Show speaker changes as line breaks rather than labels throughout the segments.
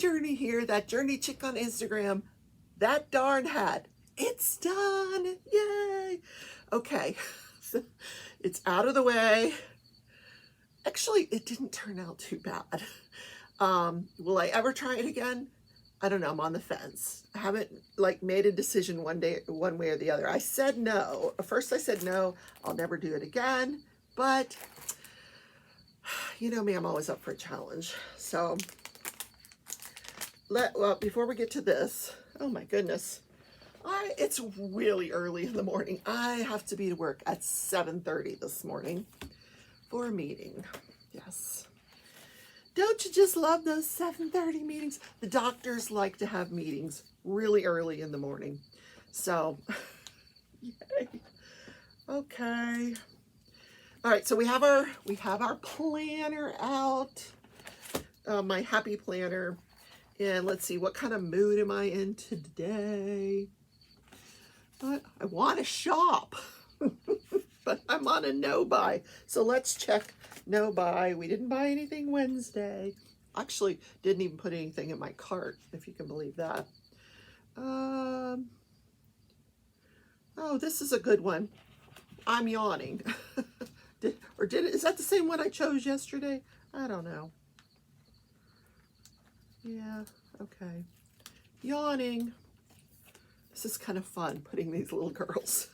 Journey here, that Journey chick on Instagram. That darn hat. It's done. Yay. Okay. So it's out of the way. Actually, it didn't turn out too bad. Will I ever try it again? I don't know. I'm on the fence. I haven't made a decision one way or the other. I said no. First I said no. I'll never do it again. But you know me, I'm always up for a challenge. So well, before we get to this, oh my goodness, it's really early in the morning. I have to be to work at 7:30 this morning for a meeting. Yes. Don't you just love those 7:30 meetings? The doctors like to have meetings really early in the morning. So, yay. Okay. All right, so we have our planner out, my happy planner, and let's see, what kind of mood am I in today? I want to shop, but I'm on a no buy. So let's check no buy. We didn't buy anything Wednesday. Actually, didn't even put anything in my cart, if you can believe that. Oh, this is a good one. I'm yawning. Is that the same one I chose yesterday? I don't know. Yeah, okay. Yawning. This is kind of fun, putting these little girls.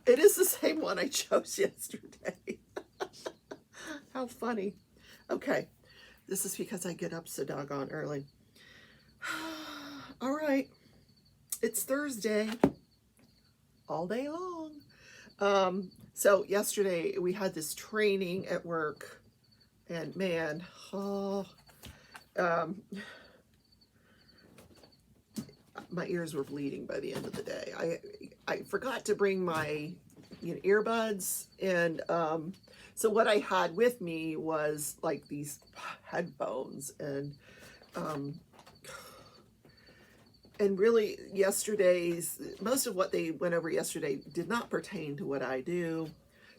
It is the same one I chose yesterday. How funny. Okay, this is because I get up so doggone early. All right, it's Thursday all day long. So yesterday we had this training at work, and man, my ears were bleeding by the end of the day. I forgot to bring my earbuds, and so what I had with me was like these headphones, and really most of what they went over yesterday did not pertain to what I do.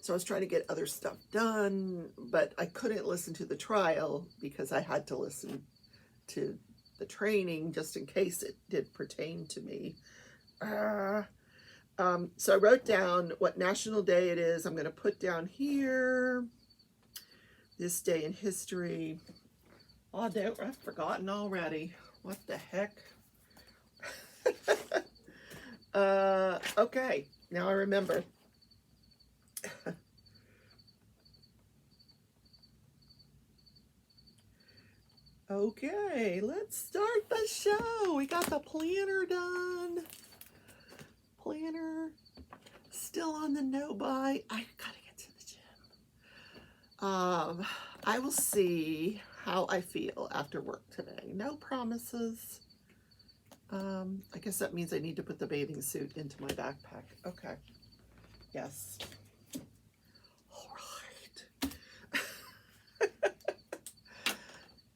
So I was trying to get other stuff done, but I couldn't listen to the trial because I had to listen to the training just in case it did pertain to me. So I wrote down what national day it is. I'm going to put down here this day in history. Oh, I've forgotten already. What the heck? Okay, now I remember. Okay, let's start the show. We got the planner done. Planner still on the no buy. I gotta get to the gym. I will see how I feel after work today. No promises. I guess that means I need to put the bathing suit into my backpack. Okay. Yes. All right.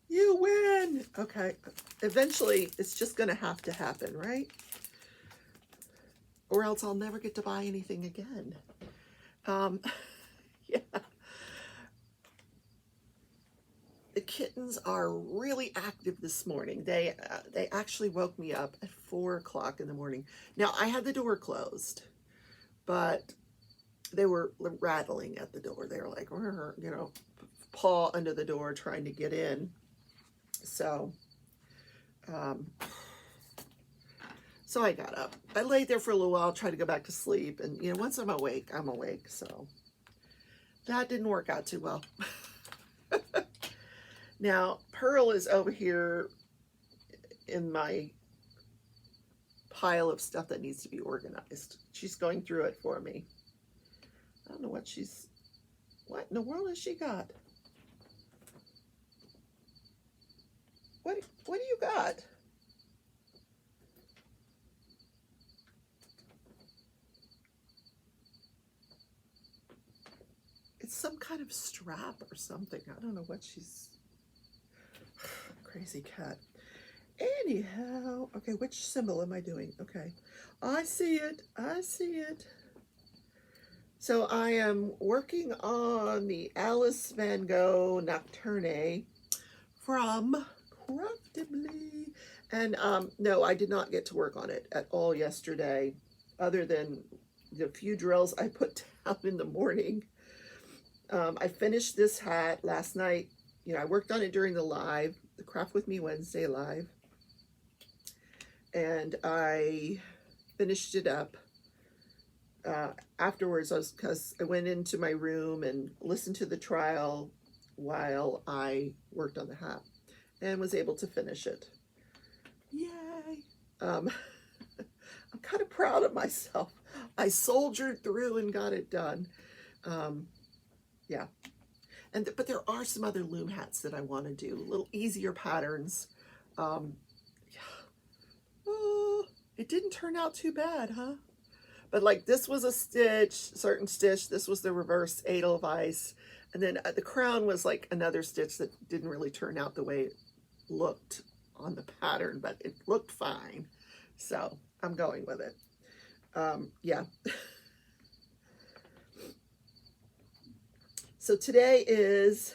You win. Okay. Eventually, it's just going to have to happen, right? Or else I'll never get to buy anything again. Yeah. The kittens are really active this morning. They actually woke me up at 4 o'clock in the morning. Now, I had the door closed, but they were rattling at the door. They were like, paw under the door trying to get in. So, so I got up. I laid there for a little while, tried to go back to sleep. And, once I'm awake, I'm awake. So that didn't work out too well. Now, Pearl is over here in my pile of stuff that needs to be organized. She's going through it for me. I don't know what in the world has she got? What do you got? It's some kind of strap or something. I don't know what she's... Crazy cat. Anyhow, okay, which symbol am I doing? Okay, I see it. I see it. So I am working on the Alice Van Gogh Nocturne from profitably. And no, I did not get to work on it at all yesterday, other than the few drills I put down in the morning. I finished this hat last night. You know, I worked on it during the live, the Craft With Me Wednesday live. And I finished it up. Afterwards, because I went into my room and listened to the trial while I worked on the hat and was able to finish it. Yay! I'm kind of proud of myself. I soldiered through and got it done. Yeah. But there are some other loom hats that I want to do, little easier patterns. Yeah. Oh, it didn't turn out too bad, huh? But like this was a stitch, certain stitch. This was the reverse Edelweiss. And then the crown was like another stitch that didn't really turn out the way it looked on the pattern, but it looked fine. So I'm going with it. Yeah. So today is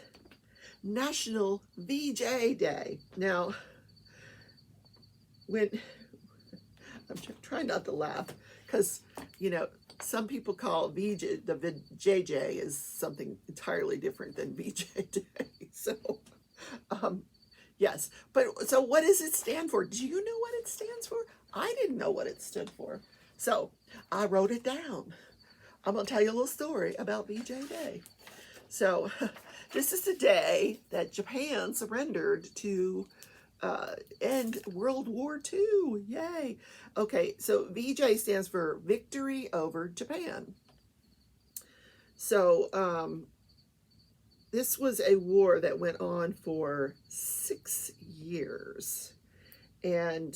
National VJ Day. Now, when I'm trying not to laugh, because, you know, some people call VJ, the JJ is something entirely different than VJ Day. So, yes. But so what does it stand for? Do you know what it stands for? I didn't know what it stood for. So I wrote it down. I'm going to tell you a little story about VJ Day. So this is the day that Japan surrendered to end World War II. Yay. Okay, so VJ stands for Victory Over Japan. So this was a war that went on for 6 years. And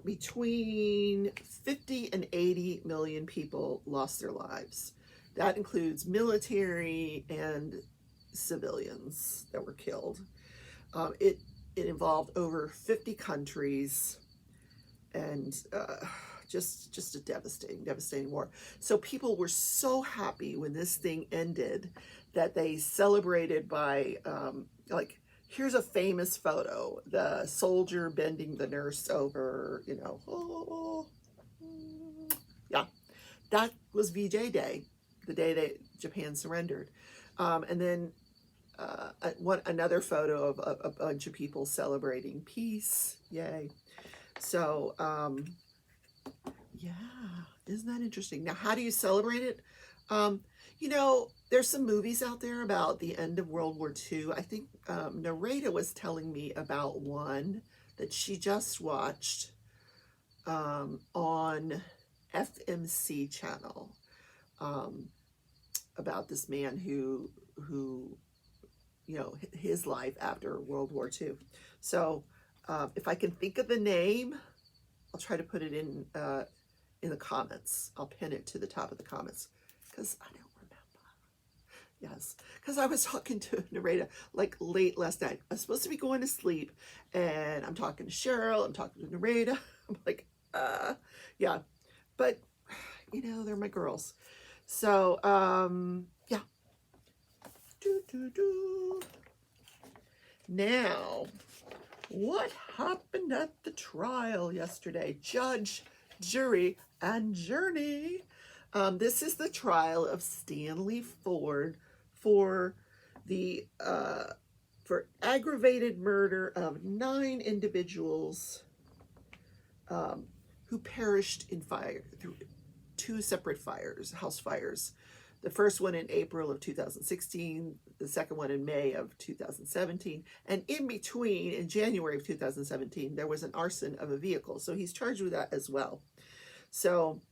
between 50 and 80 million people lost their lives. That includes military and civilians that were killed. It involved over 50 countries, and just a devastating war. So people were so happy when this thing ended that they celebrated by, like, here's a famous photo, the soldier bending the nurse over, you know, oh, yeah, that was VJ Day, the day that Japan surrendered. And then another photo of a bunch of people celebrating peace. Yay. So, yeah, isn't that interesting? Now, how do you celebrate it? You know, there's some movies out there about the end of World War II. I think Narrate was telling me about one that she just watched on FMC channel about this man who, you know, his life after World War II. So if I can think of the name, I'll try to put it in the comments. I'll pin it to the top of the comments because I don't remember. Yes, because I was talking to Narita like late last night. I was supposed to be going to sleep, and I'm talking to Cheryl. I'm talking to Narita. I'm like, yeah, but you know, they're my girls. So yeah. Now, what happened at the trial yesterday? Judge, jury, and journey. This is the trial of Stanley Ford for the for aggravated murder of 9 individuals who perished in fire through 2 separate fires, house fires. The first one in April of 2016, the second one in May of 2017, and in between, in January of 2017, there was an arson of a vehicle. So he's charged with that as well. So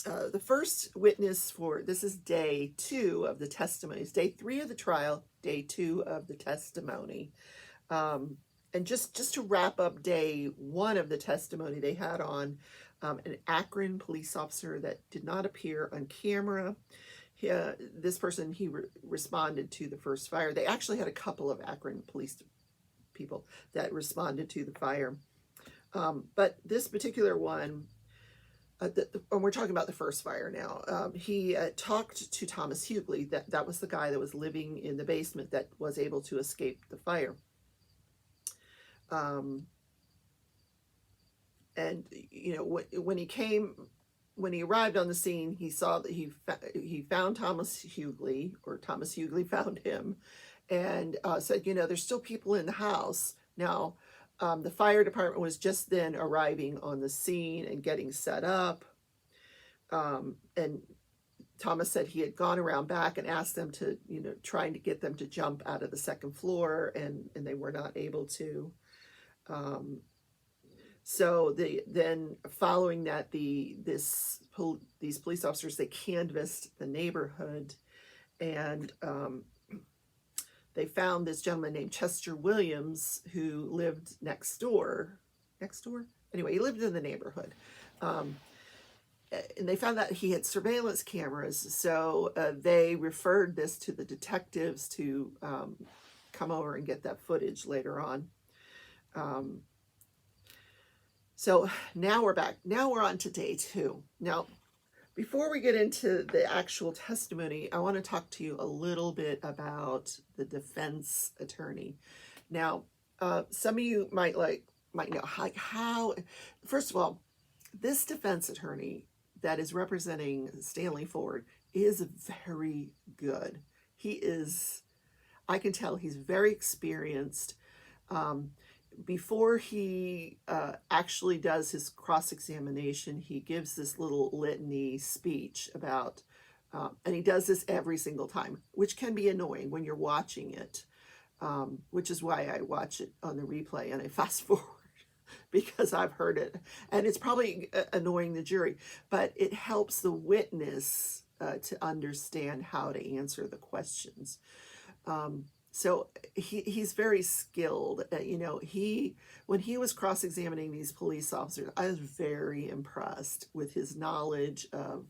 the first witness for, this is day 2 of the testimonies, day 3 of the trial, day 2 of the testimony. And just to wrap up day 1 of the testimony, they had on an Akron police officer that did not appear on camera. This person, he responded to the first fire. They actually had a couple of Akron police people that responded to the fire. But this particular one, and we're talking about the first fire now, he talked to Thomas Hughley. That was the guy that was living in the basement that was able to escape the fire. Um, and you know, when he arrived on the scene, he saw that he found Thomas Hughley, or Thomas Hughley found him, and said, you know, there's still people in the house. Now, the fire department was just then arriving on the scene and getting set up. And Thomas said he had gone around back and asked them to, you know, trying to get them to jump out of the second floor, and they were not able to. So then following that, these police officers, they canvassed the neighborhood, and they found this gentleman named Chester Williams, who lived next door. Anyway, he lived in the neighborhood. And they found that he had surveillance cameras, so they referred this to the detectives to come over and get that footage later on. So now we're back. Now we're on to day 2. Now, before we get into the actual testimony, I want to talk to you a little bit about the defense attorney. Now, some of you might know how. First of all, this defense attorney that is representing Stanley Ford is very good. I can tell he's very experienced. Before he actually does his cross-examination, he gives this little litany speech about, and he does this every single time, which can be annoying when you're watching it, which is why I watch it on the replay and I fast forward. Because I've heard it, and it's probably annoying the jury, but it helps the witness to understand how to answer the questions. So he's very skilled. You know, when he was cross-examining these police officers, I was very impressed with his knowledge of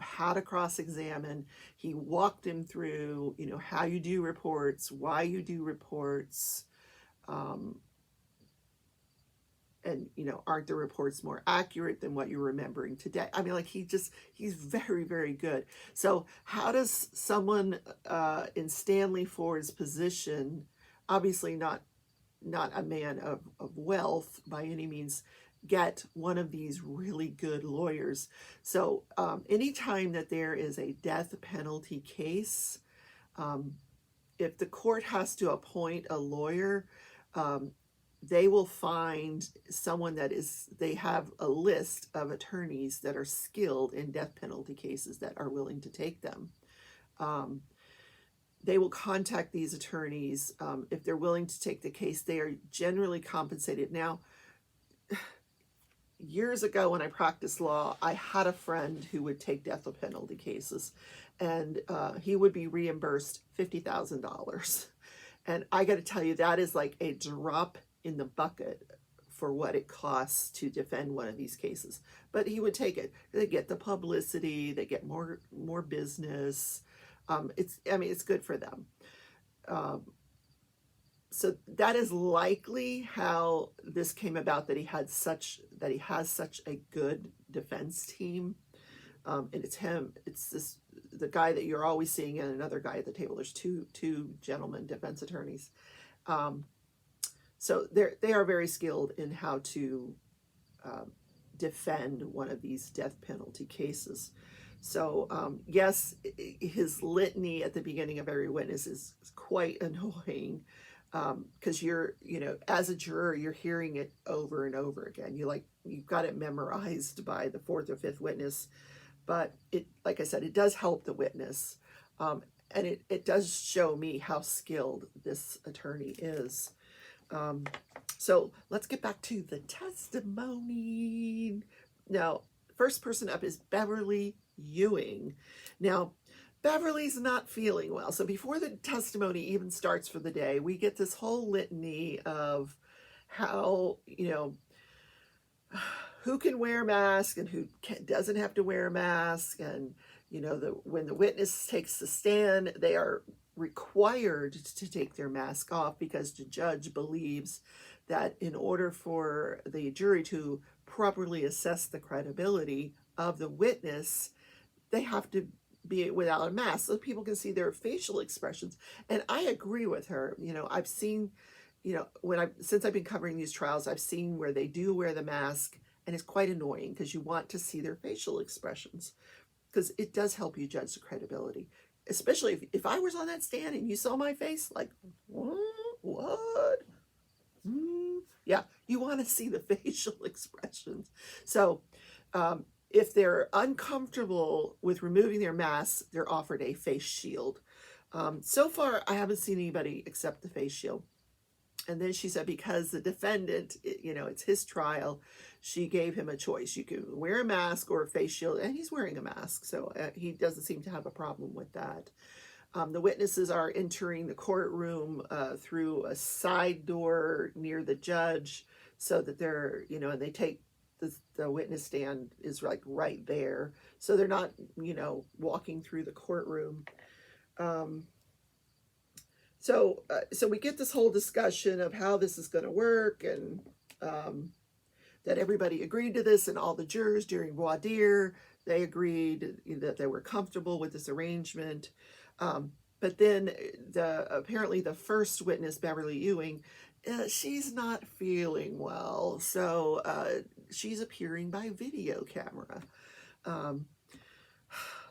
how to cross-examine. He walked him through, you know, how you do reports, why you do reports. And, you know, aren't the reports more accurate than what you're remembering today? I mean, like, he's very, very good. So how does someone in Stanley Ford's position, obviously not a man of wealth by any means, get one of these really good lawyers? So anytime that there is a death penalty case, if the court has to appoint a lawyer, they will find someone they have a list of attorneys that are skilled in death penalty cases that are willing to take them. They will contact these attorneys. If they're willing to take the case, they are generally compensated. Now, years ago when I practiced law, I had a friend who would take death penalty cases, and he would be reimbursed $50,000. And I got to tell you, that is like a drop in the bucket for what it costs to defend one of these cases. But he would take it. They get the publicity, they get more business. It's good for them. So that is likely how this came about, that he has such a good defense team. And it's the guy that you're always seeing and another guy at the table. There's two gentlemen defense attorneys. So they are very skilled in how to defend one of these death penalty cases. So yes, his litany at the beginning of every witness is quite annoying, because as a juror, you're hearing it over and over again. You've got it memorized by the 4th or 5th witness, but like I said, it does help the witness, and it does show me how skilled this attorney is. So let's get back to the testimony. Now, first person up is Beverly Ewing. Now, Beverly's not feeling well. So before the testimony even starts for the day, we get this whole litany of how, who can wear a mask and who doesn't have to wear a mask. And, when the witness takes the stand, they are required to take their mask off because the judge believes that in order for the jury to properly assess the credibility of the witness, they have to be without a mask so people can see their facial expressions. And I agree with her. I've seen you know, since I've been covering these trials, I've seen where they do wear the mask, and it's quite annoying because you want to see their facial expressions, because it does help you judge the credibility. Especially if I was on that stand and you saw my face, like, what? Yeah, you want to see the facial expressions. So if they're uncomfortable with removing their masks, they're offered a face shield. So far, I haven't seen anybody accept the face shield. And then she said, because the defendant, you know, it's his trial, she gave him a choice. You can wear a mask or a face shield, and he's wearing a mask, so he doesn't seem to have a problem with that. The witnesses are entering the courtroom through a side door near the judge, so that they're, you know, and they take the witness stand is like right there, so they're not, you know, walking through the courtroom. So we get this whole discussion of how this is going to work, and that everybody agreed to this, and all the jurors during voir dire, they agreed that they were comfortable with this arrangement. But then apparently the first witness, Beverly Ewing, she's not feeling well, so she's appearing by video camera.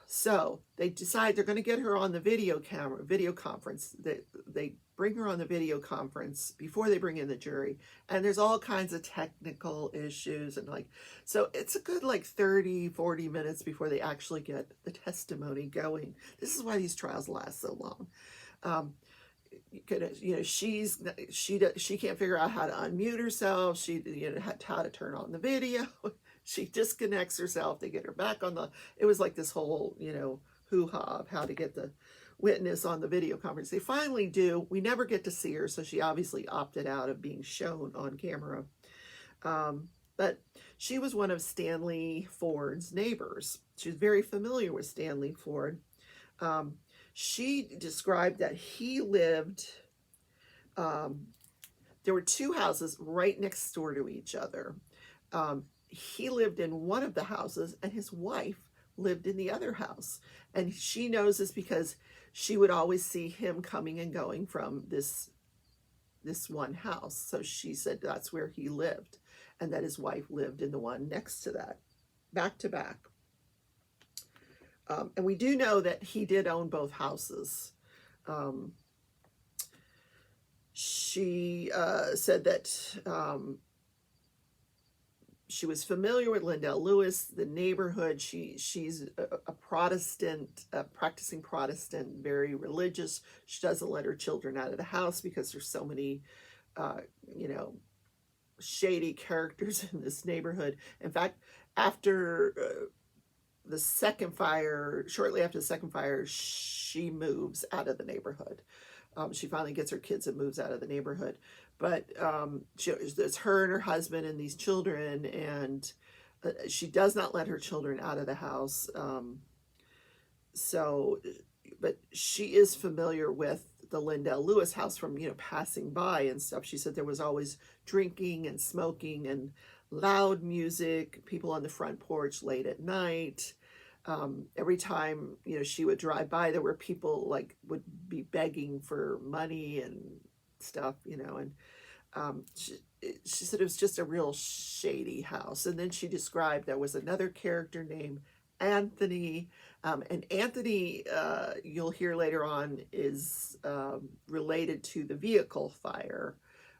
So they decide they're going to get her on the video conference. They bring her on the video conference before they bring in the jury. And there's all kinds of technical issues. And like, so it's a good like 30, 40 minutes before they actually get the testimony going. This is why these trials last so long. You know, she can't figure out how to unmute herself. She, you know, how to turn on the video. She disconnects herself. They get her back on it was like this whole, you know, hoo-ha of how to get the witness on the video conference. They finally do. We never get to see her, so she obviously opted out of being shown on camera. But she was one of Stanley Ford's neighbors. She was very familiar with Stanley Ford. She described that he lived, there were two houses right next door to each other. He lived in one of the houses, and his wife lived in the other house. And she knows this because she would always see him coming and going from this one house. So she said that's where he lived, and that his wife lived in the one next to that, back to back. And we do know that he did own both houses. She said that she was familiar with Lindell Lewis, the neighborhood. She's a Protestant, a practicing Protestant, very religious. She doesn't let her children out of the house because there's so many, you know, shady characters in this neighborhood. In fact, after the second fire, shortly after the second fire, she moves out of the neighborhood. She finally gets her kids and moves out of the neighborhood. But there's her and her husband and these children, and she does not let her children out of the house. But she is familiar with the Lindell Lewis house from, you know, passing by and stuff. She said there was always drinking and smoking and loud music, people on the front porch late at night. Every time, you know, she would drive by, there were people like would be begging for money and stuff, you know, and she said it was just a real shady house. And then she described there was another character named Anthony, and Anthony, you'll hear later on, is related to the vehicle fire.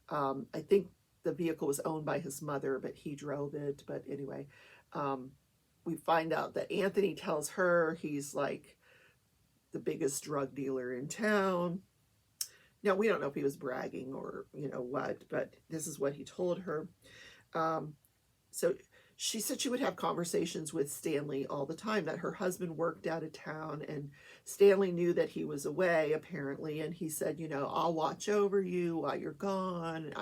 I think the vehicle was owned by his mother, but he drove it. But anyway, we find out that Anthony tells her he's like the biggest drug dealer in town. Now, we don't know if he was bragging or, you know, what, but this is what he told her. So she said she would have conversations with Stanley all the time, that her husband worked out of town, and Stanley knew that he was away, apparently, and he said, you know, I'll watch over you while you're gone.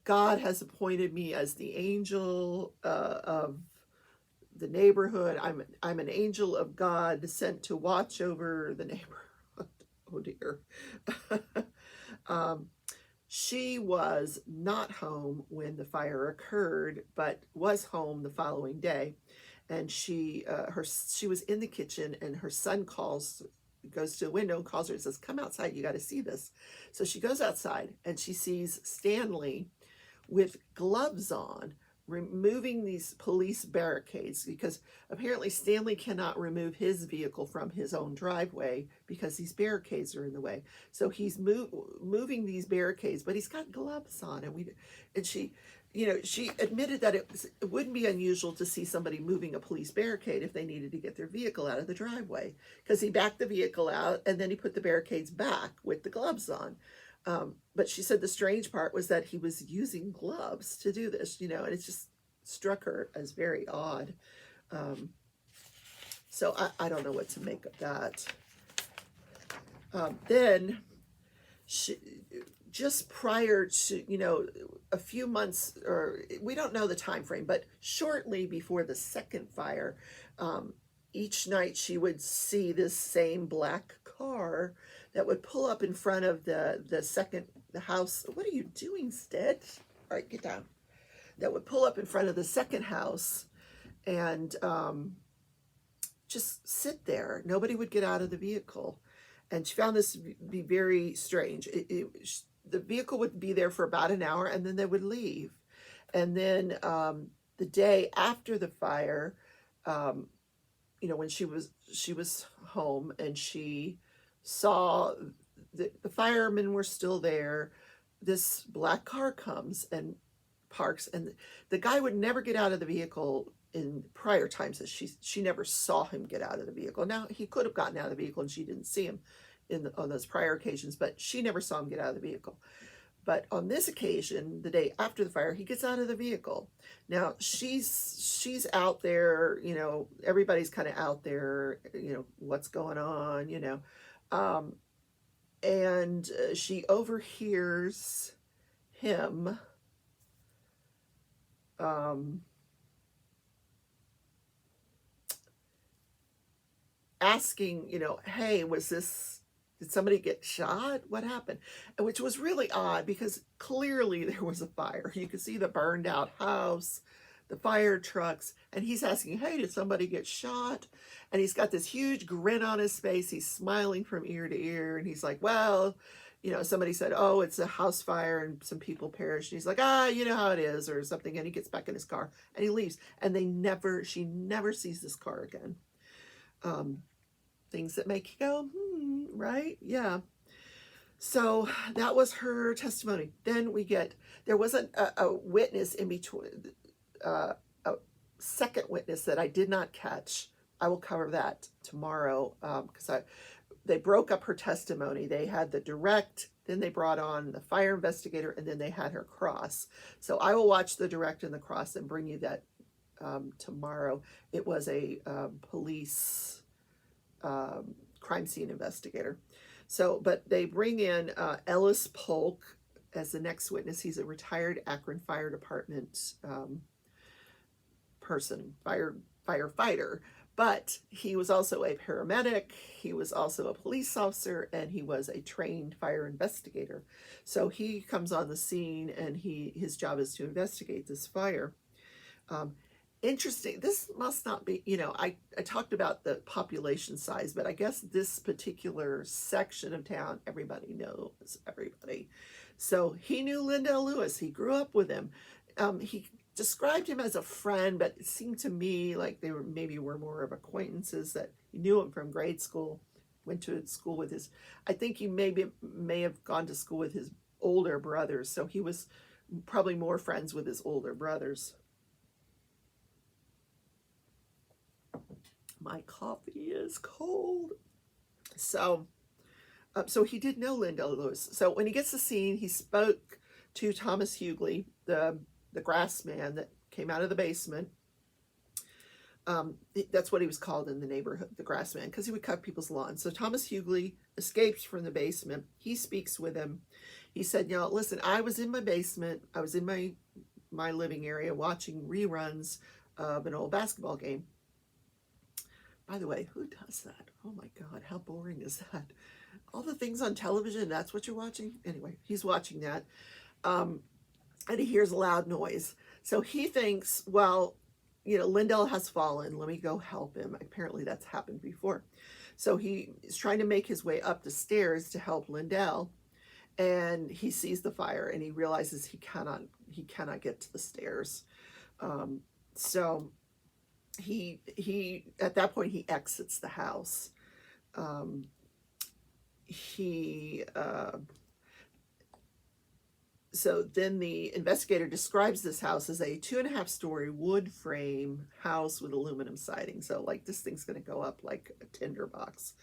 God has appointed me as the angel of the neighborhood. I'm an angel of God sent to watch over the neighborhood. Oh dear. She was not home when the fire occurred, but was home the following day. And she was in the kitchen, and her son calls goes to the window and calls her and says, come outside, you got to see this. So she goes outside and she sees Stanley with gloves on, removing these police barricades, because apparently Stanley cannot remove his vehicle from his own driveway because these barricades are in the way. So he's moving these barricades, but he's got gloves on, and she, she admitted that it wouldn't be unusual to see somebody moving a police barricade if they needed to get their vehicle out of the driveway, because he backed the vehicle out and then he put the barricades back with the gloves on. But she said the strange part was that he was using gloves to do this, and it just struck her as very odd. So I don't know what to make of that. Then she, just prior to, a few months, or we don't know the time frame, but shortly before the second fire, each night she would see this same black car that would pull up in front of the house. What are you doing, Stead? All right, get down. That would pull up in front of the second house and just sit there. Nobody would get out of the vehicle. And she found this to be very strange. The vehicle would be there for about an hour and then they would leave. And then the day after the fire, when she was home and she saw the firemen were still there, this black car comes and parks, and the guy would never get out of the vehicle in prior times. That she never saw him get out of the vehicle. Now, he could have gotten out of the vehicle and she didn't see him on those prior occasions, but she never saw him get out of the vehicle. But on this occasion, the day after the fire, he gets out of the vehicle. Now, she's out there, everybody's kind of out there, what's going on, and she overhears him asking, hey, did somebody get shot? What happened? Which was really odd because clearly there was a fire. You could see the burned out house, the fire trucks, and he's asking, hey, did somebody get shot? And he's got this huge grin on his face. He's smiling from ear to ear. And he's like, well, somebody said, oh, it's a house fire and some people perished. And he's like, you know how it is or something. And he gets back in his car and he leaves. And she never sees this car again. Things that make you go, right? Yeah. So that was her testimony. Then there wasn't a witness in between, a second witness that I did not catch. I will cover that tomorrow because they broke up her testimony. They had the direct, then they brought on the fire investigator, and then they had her cross. So I will watch the direct and the cross and bring you that tomorrow. It was a police crime scene investigator. So, but they bring in Ellis Polk as the next witness. He's a retired Akron Fire Department firefighter, but he was also a paramedic, he was also a police officer, and he was a trained fire investigator. So he comes on the scene and his job is to investigate this fire. Interesting. This must not be, I talked about the population size, but I guess this particular section of town, everybody knows everybody. So he knew Lindell Lewis. He grew up with him. He described him as a friend, but it seemed to me like they were more of acquaintances, that he knew him from grade school, went to school with I think he may have gone to school with his older brothers. So he was probably more friends with his older brothers. My coffee is cold. So he did know Lindell Lewis. So when he gets the scene, he spoke to Thomas Hughley, the grass man that came out of the basement. That's what he was called in the neighborhood, the grass man, because he would cut people's lawns. So Thomas Hughley escapes from the basement. He speaks with him. He said, listen, I was in my basement. I was in my living area watching reruns of an old basketball game. By the way, who does that? Oh my God, how boring is that? All the things on television, that's what you're watching? Anyway, he's watching that. And he hears a loud noise. So he thinks, well, Lindell has fallen. Let me go help him. Apparently that's happened before. So he is trying to make his way up the stairs to help Lindell, and he sees the fire and he realizes he cannot get to the stairs. So he at that point he exits the house. So then the investigator describes this house as a 2.5-story wood frame house with aluminum siding. So like this thing's going to go up like a tinderbox.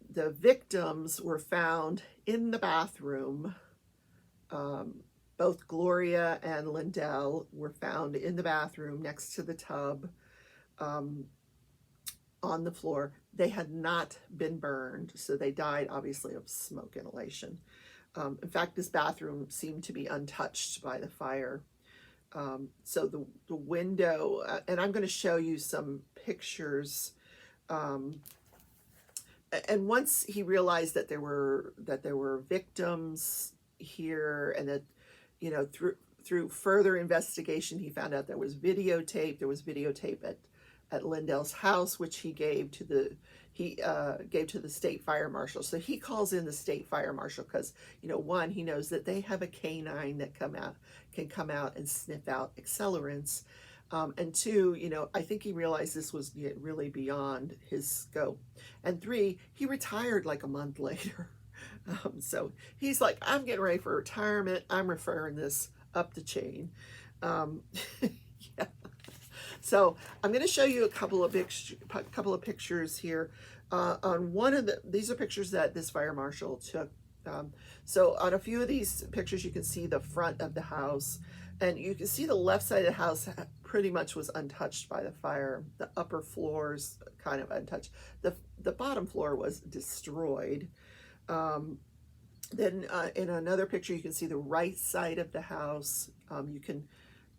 The victims were found in the bathroom. Both Gloria and Lindell were found in the bathroom next to the tub, on the floor. They had not been burned, so they died obviously of smoke inhalation. In fact, this bathroom seemed to be untouched by the fire. So the window, and I'm going to show you some pictures. And once he realized that there were victims here, and that, you know, through further investigation, he found out there was videotape. There was videotape at Lindell's house, which he gave to the state fire marshal. So he calls in the state fire marshal because, you know, one, he knows that they have a canine that can come out and sniff out accelerants. And two, you know, I think he realized this was really beyond his scope. And three, he retired like a month later. So he's like, I'm getting ready for retirement. I'm referring this up the chain. Yeah. So I'm going to show you a couple of pictures here. On one of these are pictures that this fire marshal took. So on a few of these pictures, you can see the front of the house, and you can see the left side of the house pretty much was untouched by the fire. The upper floors kind of untouched. The bottom floor was destroyed. Then in another picture, you can see the right side of the house. You can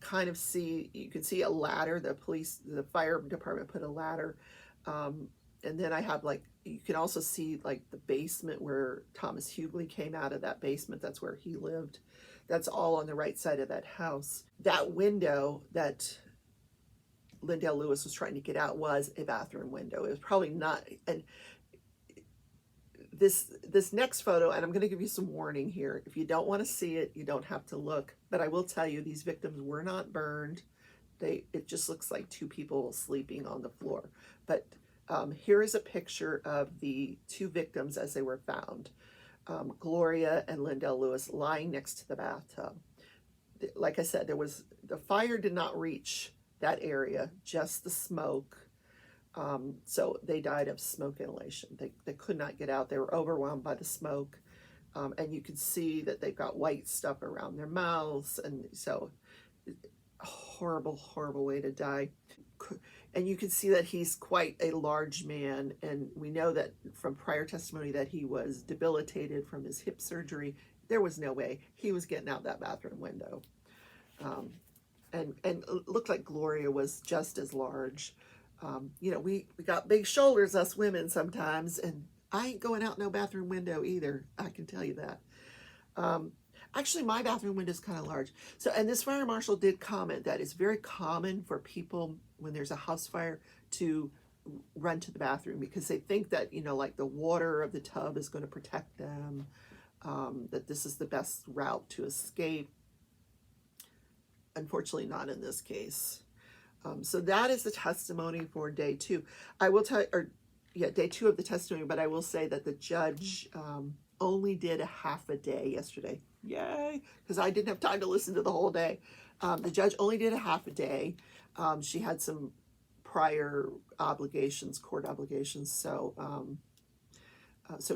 kind of see, a ladder. The fire department put a ladder. And then I have you can also see like the basement where Thomas Hughley came out of that basement. That's where he lived. That's all on the right side of that house. That window that Lindell Lewis was trying to get out was a bathroom window. It was probably not. And this next photo, and I'm going to give you some warning here. If you don't want to see it, you don't have to look. But I will tell you, these victims were not burned. It just looks like two people sleeping on the floor. But here is a picture of the two victims as they were found. Gloria and Lindell Lewis lying next to the bathtub. Like I said, the fire did not reach that area, just the smoke. So they died of smoke inhalation. They could not get out. They were overwhelmed by the smoke. And you can see that they've got white stuff around their mouths. And so horrible, horrible way to die. And you can see that he's quite a large man. And we know that from prior testimony that he was debilitated from his hip surgery. There was no way he was getting out that bathroom window. And it looked like Gloria was just as large. You know, we got big shoulders, us women sometimes, and I ain't going out no bathroom window either. I can tell you that. Actually, my bathroom window is kind of large. So, and this fire marshal did comment that it's very common for people when there's a house fire to run to the bathroom because they think that, you know, like the water of the tub is going to protect them, that this is the best route to escape. Unfortunately, not in this case. So that is the testimony for day 2. I will tell you, day 2 of the testimony, but I will say that the judge only did a half a day yesterday. Yay! Because I didn't have time to listen to the whole day. The judge only did a half a day. She had some prior obligations, court obligations, so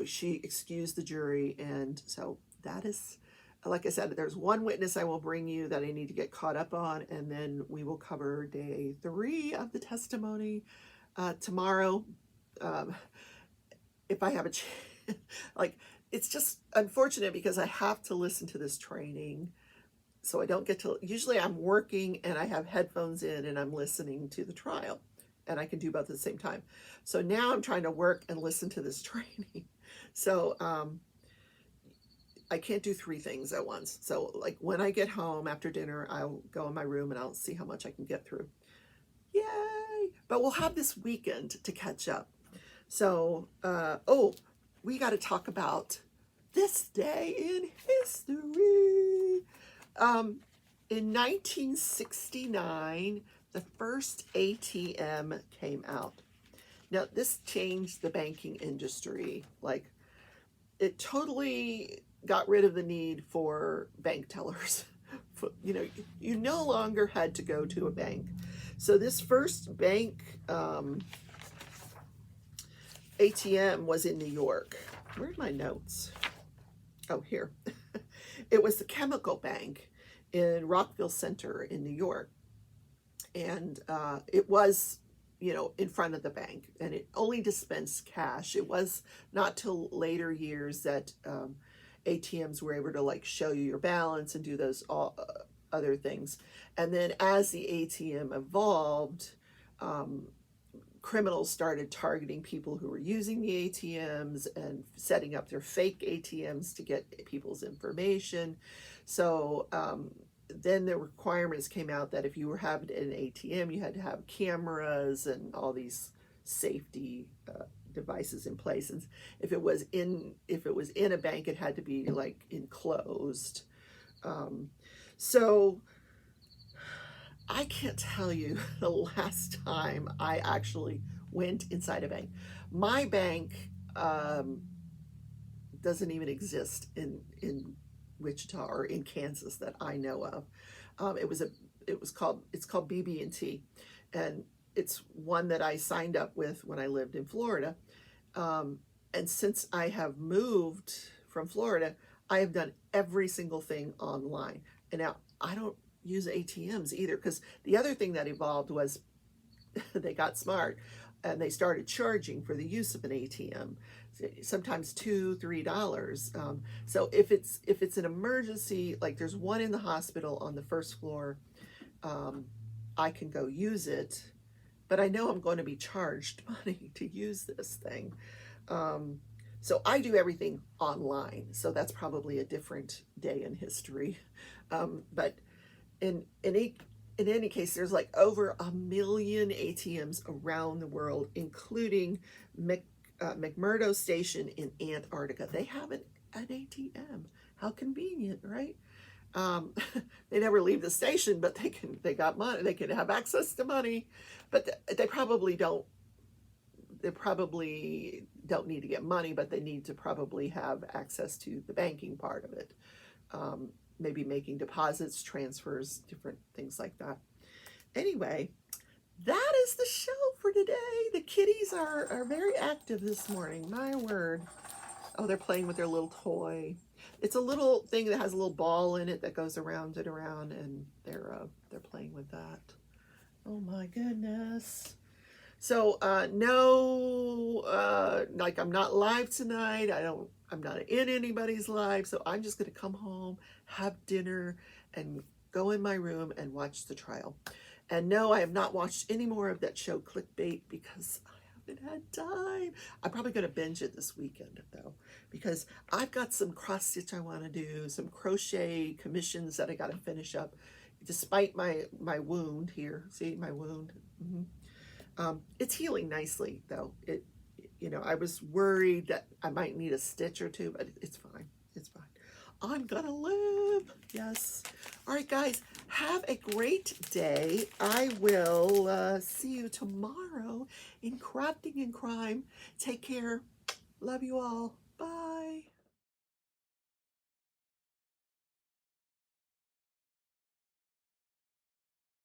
she excused the jury, and so that is, like I said, there's one witness I will bring you that I need to get caught up on, and then we will cover day 3 of the testimony tomorrow. If I have a chance, it's just unfortunate because I have to listen to this training, so I don't get to. Usually I'm working and I have headphones in and I'm listening to the trial, and I can do both at the same time. So now I'm trying to work and listen to this training. So I can't do 3 things at once. So like when I get home after dinner, I'll go in my room and I'll see how much I can get through. Yay! Yay! But we'll have this weekend to catch up. So, oh, we got to talk about this day in history. In 1969, the first ATM came out. Now, this changed the banking industry. Like, it totally got rid of the need for bank tellers. You know, you no longer had to go to a bank. So this first bank ATM was in New York. Where's my notes? Oh, here. It was the Chemical Bank in Rockville Center in New York. And it was, you know, in front of the bank, and it only dispensed cash. It was not till later years that ATMs were able to like show you your balance and do those other things. And then as the ATM evolved, criminals started targeting people who were using the ATMs and setting up their fake ATMs to get people's information. So then the requirements came out that if you were having an ATM, you had to have cameras and all these safety devices in place. And if it was in a bank, it had to be like enclosed. So I can't tell you the last time I actually went inside a bank. My bank doesn't even exist in Wichita or in Kansas that I know of. It's called BB&T, and it's one that I signed up with when I lived in Florida. And since I have moved from Florida, I have done every single thing online. And now I don't use ATMs either, because the other thing that evolved was they got smart and they started charging for the use of an ATM, sometimes $2-3. So if it's an emergency, like there's one in the hospital on the first floor, I can go use it, but I know I'm going to be charged money to use this thing. So I do everything online. So that's probably a different day in history. But in any case, there's like over 1 million ATMs around the world, including McMurdo Station in Antarctica. They have an ATM. How convenient, right? They never leave the station, but they got money. They can have access to money, but they probably don't. They probably don't need to get money, but they need to probably have access to the banking part of it. Maybe making deposits, transfers, different things like that. Anyway, that is the show for today. The kitties are very active this morning. My word. Oh, they're playing with their little toy. It's a little thing that has a little ball in it that goes around and around, and they're playing with that. Oh my goodness. So no, like I'm not live tonight. I'm not in anybody's live. So I'm just going to come home, have dinner, and go in my room and watch the trial. And no, I have not watched any more of that show Clickbait because I haven't had time. I'm probably going to binge it this weekend though, because I've got some cross stitch I want to do, some crochet commissions that I got to finish up, despite my wound here. See my wound? It's healing nicely though. I was worried that I might need a stitch or two, but it's fine. It's fine. I'm gonna live. Yes. All right, guys, have a great day. I will see you tomorrow in Crafting and Crime. Take care. Love you all. Bye.